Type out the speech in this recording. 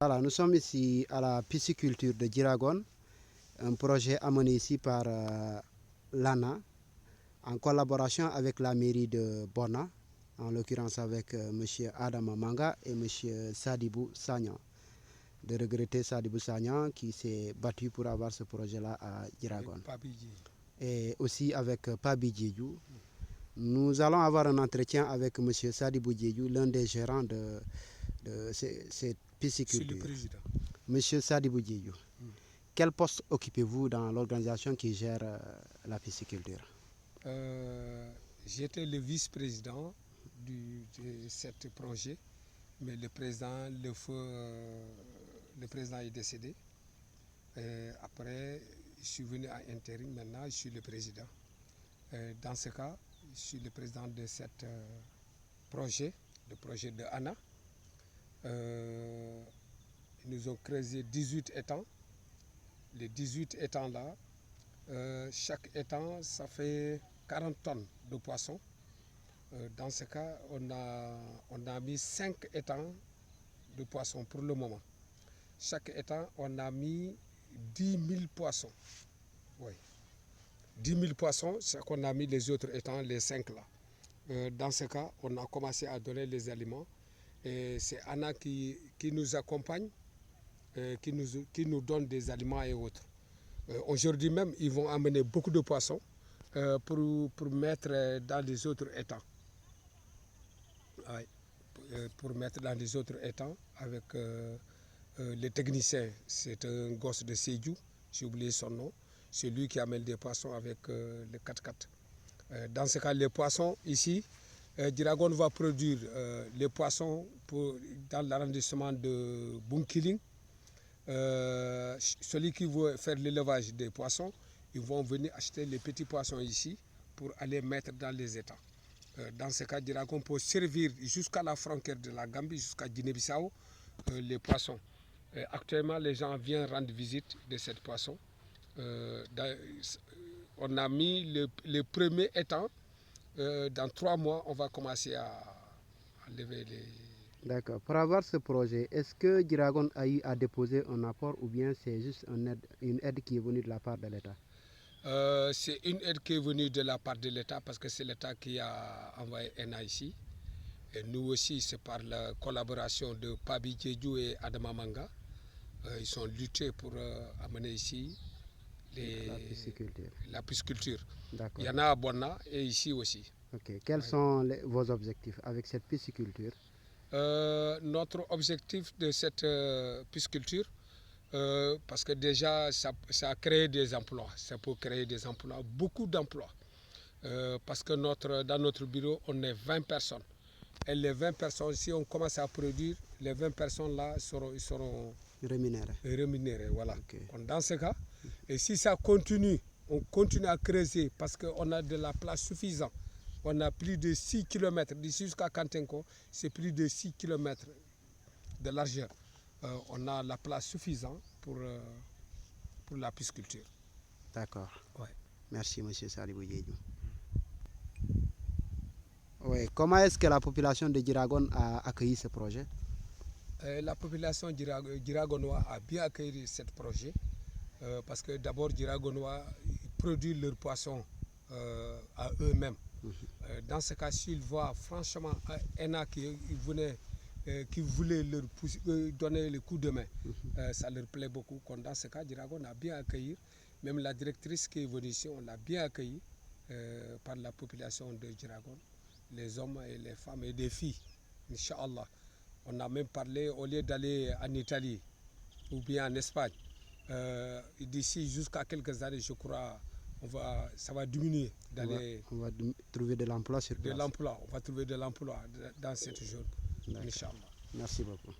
Voilà, nous sommes ici à la pisciculture de Djiragon, un projet amené ici par l'ANA, en collaboration avec la mairie de Bona, en l'occurrence avec M. Adama Manga et M. Sadibou Sagnan. De regretter Sadibou Sagnan qui s'est battu pour avoir ce projet-là à Djiragon. Et aussi avec Pabi Djedjou. Nous allons avoir un entretien avec M. Sadibou Djedjou, l'un des gérants de cette pisciculture. C'est le président. Monsieur Sadibou Djedjou, quel poste occupez-vous dans l'organisation qui gère la pisciculture? J'étais le vice-président de ce projet, mais le président est décédé. Après, je suis venu à intérim, maintenant je suis le président. Dans ce cas, je suis le président de ce projet, le projet de ANA. Nous avons creusé 18 étangs. Les 18 étangs-là, chaque étang, ça fait 40 tonnes de poissons. Dans ce cas, on a mis 5 étangs de poissons pour le moment. Chaque étang, on a mis 10 000 poissons. Oui. 10 000 poissons, c'est qu'on a mis les autres étangs, les 5 là. Dans ce cas, on a commencé à donner les aliments. Et c'est Anna qui nous accompagne, qui nous donne des aliments et autres. Aujourd'hui même, ils vont amener beaucoup de poissons pour mettre dans les autres étangs. Ouais, pour mettre dans les autres étangs avec les techniciens. C'est un gosse de Sédhiou, j'ai oublié son nom. C'est lui qui amène des poissons avec le 4x4. Dans ce cas, les poissons ici, Djiragon va produire les poissons dans l'arrondissement de Bunkiling. Celui qui veut faire l'élevage des poissons, ils vont venir acheter les petits poissons ici pour aller mettre dans les étangs. Dans ce cas, Djiragon peut servir jusqu'à la frontière de la Gambie, jusqu'à Guinée-Bissau, les poissons. Actuellement, les gens viennent rendre visite de ces poissons. On a mis le premier étang. Dans 3 mois, on va commencer à lever les... D'accord. Pour avoir ce projet, est-ce que Djiragon a eu à déposer un apport ou bien c'est juste une aide qui est venue de la part de l'État? C'est une aide qui est venue de la part de l'État parce que c'est l'État qui a envoyé ENA ici. Et nous aussi, c'est par la collaboration de Pabi Djedjou et Adama Manga. Ils sont luttés pour amener ici la pisciculture. Il y en a à Bona et ici aussi. Okay. Quels sont vos objectifs avec cette pisciculture? Notre objectif de cette pisciculture, parce que déjà ça a créé des emplois, ça peut créer des emplois, beaucoup d'emplois. Parce que dans notre bureau, on est 20 personnes. Et les 20 personnes, si on commence à produire, les 20 personnes là seront rémunérées. Voilà. Okay. Dans ce cas, et si ça continue, on continue à creuser parce qu'on a de la place suffisante. On a plus de 6 km, d'ici jusqu'à Kantenko, c'est plus de 6 km de largeur. On a la place suffisante pour la pisciculture. D'accord. Ouais. Merci, M. Sadibou Djedjou. Oui. Comment est-ce que la population de Djiragon a accueilli ce projet? La population djiragonoise a bien accueilli ce projet parce que d'abord, Djiragonois produisent leurs poissons à eux-mêmes. Dans ce cas, s'ils voient franchement ENA qui voulait leur donner le coup de main, ça leur plaît beaucoup. Dans ce cas, Djiragon a bien accueilli. Même la directrice qui est venue ici, on l'a bien accueilli par la population de Djiragon, les hommes et les femmes et des filles, Inch'Allah. On a même parlé, au lieu d'aller en Italie ou bien en Espagne, d'ici jusqu'à quelques années, je crois, ça va diminuer. On va trouver de l'emploi sur place. On va trouver de l'emploi dans cette zone, Inch'Allah. Merci beaucoup.